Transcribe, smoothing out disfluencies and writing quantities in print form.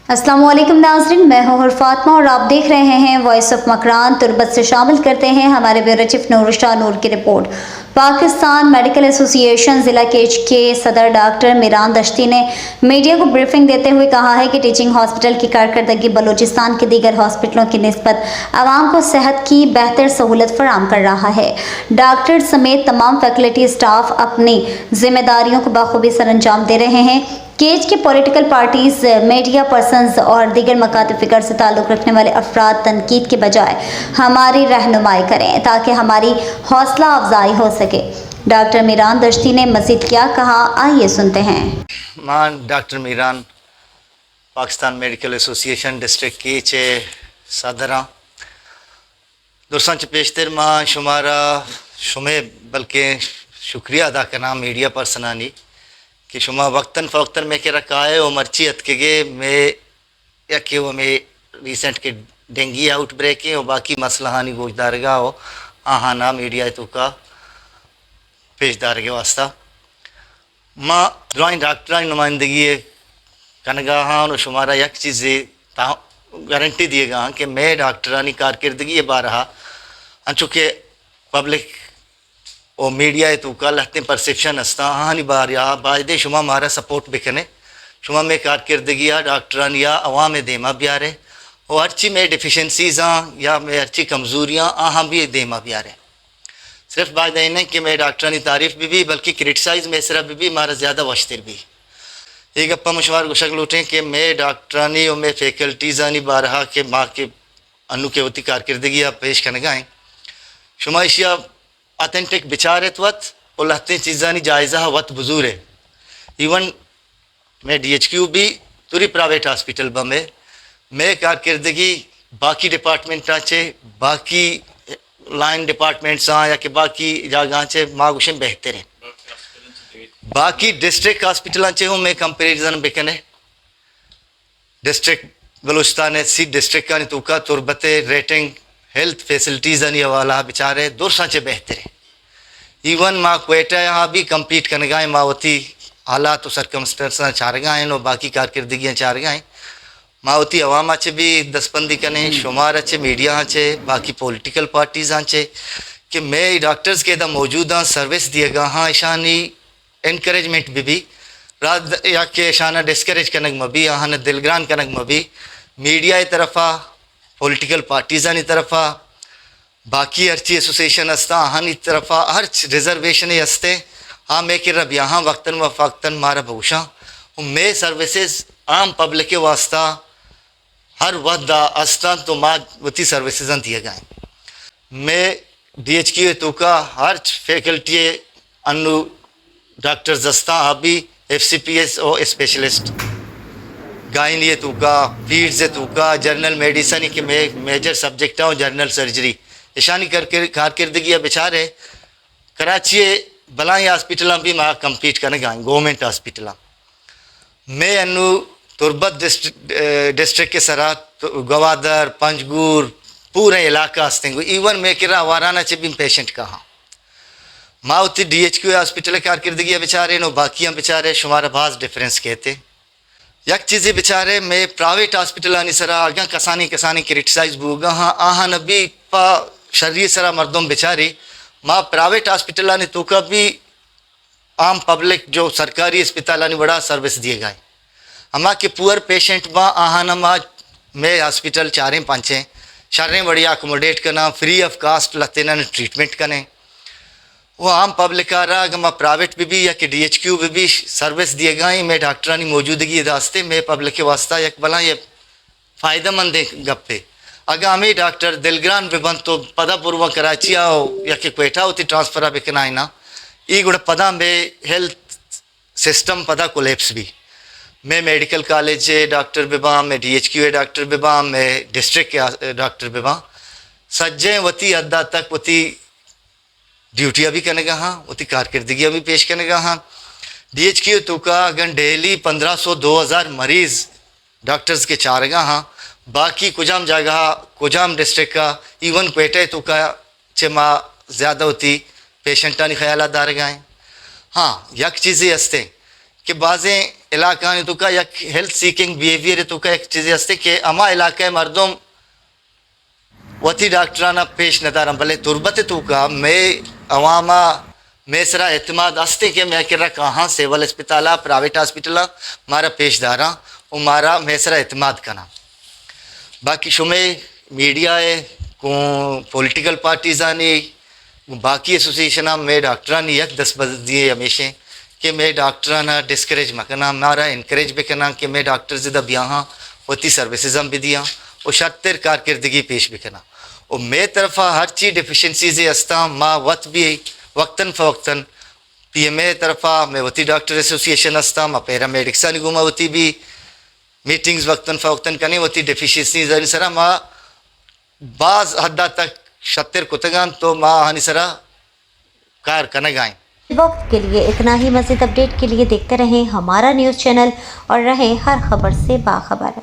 अस्सलाम वालेकुम नाज़रीन, मैं हूँ फातिमा और आप देख रहे हैं वॉइस ऑफ मकरान। तुरबत से शामिल करते हैं हमारे ब्यूरो चीफ नूर शाह नूर की रिपोर्ट। पाकिस्तान मेडिकल एसोसिएशन ज़िला केच के सदर डॉक्टर मीरान दश्ती ने मीडिया को ब्रीफिंग देते हुए कहा है कि टीचिंग हॉस्पिटल की कारकर्दगी बलूचिस्तान के दीगर हॉस्पिटलों की निस्बत आवाम को सेहत की बेहतर सहूलत फराहम कर रहा है। डॉक्टर समेत तमाम फैकल्टी स्टाफ अपनी जिम्मेदारियों को बखूबी सर अंजाम दे रहे हैं। केज के पॉलिटिकल पार्टीज, मीडिया पर्सनस और दीगर मकातब फ़िक्र से ताल्लुक़ रखने वाले अफराद तनकीद के बजाय हमारी रहनुमाई करें ताकि हमारी हौसला अफजाई हो सके। डॉक्टर मीरान दश्ती ने मज़ीद क्या कहा, आइए सुनते हैं। मैं doctor Miran Pakistan medical association district Kech सदर दुरसंच पेशतर मां शुमारा शुमे बल्कि शुक्रिया अदा करना मीडिया पर्सनानी कि शुमा वक्तन फ़वक्तन में के रखा है और मर्ची अतके में या कि वो में रिसेंट के डेंगी आउट ब्रेक है और बाकी मसला हानि गोशदारगा हो आहाना मीडिया तो का पेशदार के वास्ता माँ ड्राइंग डॉक्टर नुमाइंदगी कनगा हाँ और शुमारा एक चीज़ गारंटी दिएगा कि मैं डॉक्टरानी कारकर्दगी बारहा चूँकि पब्लिक और मीडिया तो कल हत्ते परसेप्शन हस्ता हाँ नहीं बार या बाजदे शुमा हमारा सपोर्ट बिकने शुमा में कारकर्दगी डॉक्टरान या अवाम देमा भी आ रहे और अर्ची में डिफिशेंसीज़ या में अर्ची कमज़ोरियाँ हाँ भी देमा भी आ रहे। सिर्फ बात ये नहीं कि मैं डॉक्टरानी तारीफ़ भी बल्कि क्रिटिसाइज़ में सिर्फ भी हमारा ज़्यादा वश्तर भी एक गप्पा मशवार को शक्ल उठें कि मैं डॉक्टरानी और मैं फैकल्टीज़ आनी बारहा के माँ के अनु के होती कारकर्दगी पेश करने गए शुमाइशिया ऑथेंटिक बिचारे वत और लहते चीज़ानी जायज़ा वत बुजूर है। इवन मैं DHQ भी तुरी प्राइवेट हॉस्पिटल में मैं कारकर्दगी बाकी डिपार्टमेंट चे बाकी लाइन डिपार्टमेंट्स या कि बाकी जगह चे मागुश बेहतर है बाकी डिस्ट्रिक्ट हॉस्पिटल चे हूँ मैं कंपेरिजन बिकने डिस्ट्रिक्ट बलूचिस्तान सी डिस्ट्रिक्ट का तो का तुरबत रेटिंग हेल्थ फैसिलिटीज़ नहीं वाला बेचारे दूर से बेहतर है। इवन माँ क्वेटा यहाँ भी कम्पीट करने गए माँ होती हालात तो सरकमस्टेंस चार गए और बाकी कारकर्दगी चार गए माँ होती अवाम अच्छे भी दसबंदी करने शुमार अच्छे मीडिया अच्छे बाकी पॉलिटिकल पार्टीज अच्छे कि मैं डॉक्टर्स के दा मौजूदा सर्विस दिएगा हाँ ईशानी इनक्रेजमेंट भी रात या के ईशाना डिस्करेज कनक में भी हाँ न दिलग्रान कनक में भी मीडिया की तरफा पॉलिटिकल पार्टीज़ की तरफा बाकी अर्ची एसोसिएशन हस्ता हाँ तरफा हर रिजर्वेशन हस्ते हाँ मैं कि रब यहाँ वक्तन व फ़क्तन मारा भूषा मैं सर्विसेज आम पब्लिक के वास्ता हर वक्त अस्ता तो माँ वती सर्विसेज दिए गए। मैं DHQ तो का हर फैकल्टी अनु डॉक्टर जस्ता अभी FCPS और स्पेशलिस्ट गाइन ये तो का फीड्स तो का जर्नल मेडिसन के मेजर सब्जेक्ट हो जर्नल सर्जरी ईशानी करके कारकर्दगी बेचारे कराची बलाई हॉस्पिटल भी माँ कम्पीट करने गए गवर्नमेंट हॉस्पिटल मैं अनु तुरबत डिस्ट्रिक्ट के सरा तो गवादर पंजगूर पूरे इलाका हस्ते इवन मैं किरा वाराना चे भी पेशेंट कहाँ माँ उतनी DHQ हॉस्पिटल कारकर्दगी बेचारे नो बाकी बेचारे शुमारा भाज डिफरेंस कहते एक चीज़ बेचारे मैं प्राइवेट हॉस्पिटल आनी सरा आगे कसानी क्रिटिसाइज बूगा हाँ आहा नबी पा शरीर सरा मर्दों बेचारी माँ प्राइवेट हॉस्पिटल आनी तो का भी आम पब्लिक जो सरकारी अस्पताल आनी बड़ा सर्विस दिए गए हमा के पुअर पेशेंट माँ आहा न माँ मैं हॉस्पिटल चारें पाँचें शरें बढ़िया अकोमोडेट करना फ्री ऑफ कास्ट लते ना ट्रीटमेंट करें वो आम पब्लिक आ रहा अगर मैं प्राइवेट भी या कि DHQ भी सर्विस दिए गए मैं डॉक्टरानी मौजूदगी रास्ते में पब्लिक के वास्ता एक भला ये फ़ायदेमंद है गप्पे अगर हमें डॉक्टर दिलग्रान भी बंद तो पदा पूर्व कराची आओ या कि क्वेटा होती ट्रांसफर बिकना है ना ये गुड़ पदा में हेल्थ सिस्टम पदा कोलेप्स भी मैं मेडिकल कॉलेज डॉक्टर बिबा मैं DHQ डॉक्टर बिबा मैं डिस्ट्रिक्ट के डॉक्टर बिबा सज्जे वती अद्दा तक वती ड्यूटियाँ भी करने का हाँ उतनी कारकर्दगियाँ भी पेश करने का हाँ DHQ तो का अगर डेली 1500-2000 मरीज़ डॉक्टर्स के चारगा हाँ बाकी कुजाम जगह कुजाम डिस्ट्रिक्ट का इवन क्वेटा तो का चमा ज़्यादा होती पेशेंटा नहीं ख्याल दार गए हाँ यक चीज़ें हस्ते کہ بعضیں علاقہ تو کا یک ہیلتھ سیکنگ بیہیویئر تو کا ایک چیز ہستے کہ اما علاقہ مردم وتی ڈاکٹرانہ پیش ندارم بلے تربت تو کا میں عواما میں سرا اعتماد ہستے کہ میں کر رہا کہاں سیول اسپتالہ پرائیویٹ ہاسپٹلہ مارا پیش داراں اور مارا میں سرا اعتماد کرنا باقی شمع میڈیا ہے کو پولیٹیکل پارٹیزانی باقی ایسوسیشنہ میں ڈاکٹرانی یک دس دیے ہمیشہ کہ میں ڈاکٹرانہ ڈسکریج مکنا ہمارا انکریج بھی کرنا کہ میں ڈاکٹر زدہ بیاہاں ہوتی سروسز ہم بھی دیا اور شرطر کارکردگی پیش بھی کرنا اور میں طرفہ ہر چیز ڈیفیشنسیز ہستا ماں وقت بھی وقتاً فوقتاً پی ایم اے طرفہ میں ہوتی ڈاکٹر ایسوسیشن ہستا ماں پیرا میڈکسانی گھوما ہوتی بھی میٹنگز وقتاً فوقتاً کرنی ہوتی ڈیفیشنسیز ہنی سرا ماں بعض حدہ تک شتر کتگان تو ماں ہنی سرا کار کنگائیں. وقت کے لیے اتنا ہی. مزید اپڈیٹ کے لیے دیکھتے رہیں ہمارا نیوز چینل اور رہیں ہر خبر سے باخبر.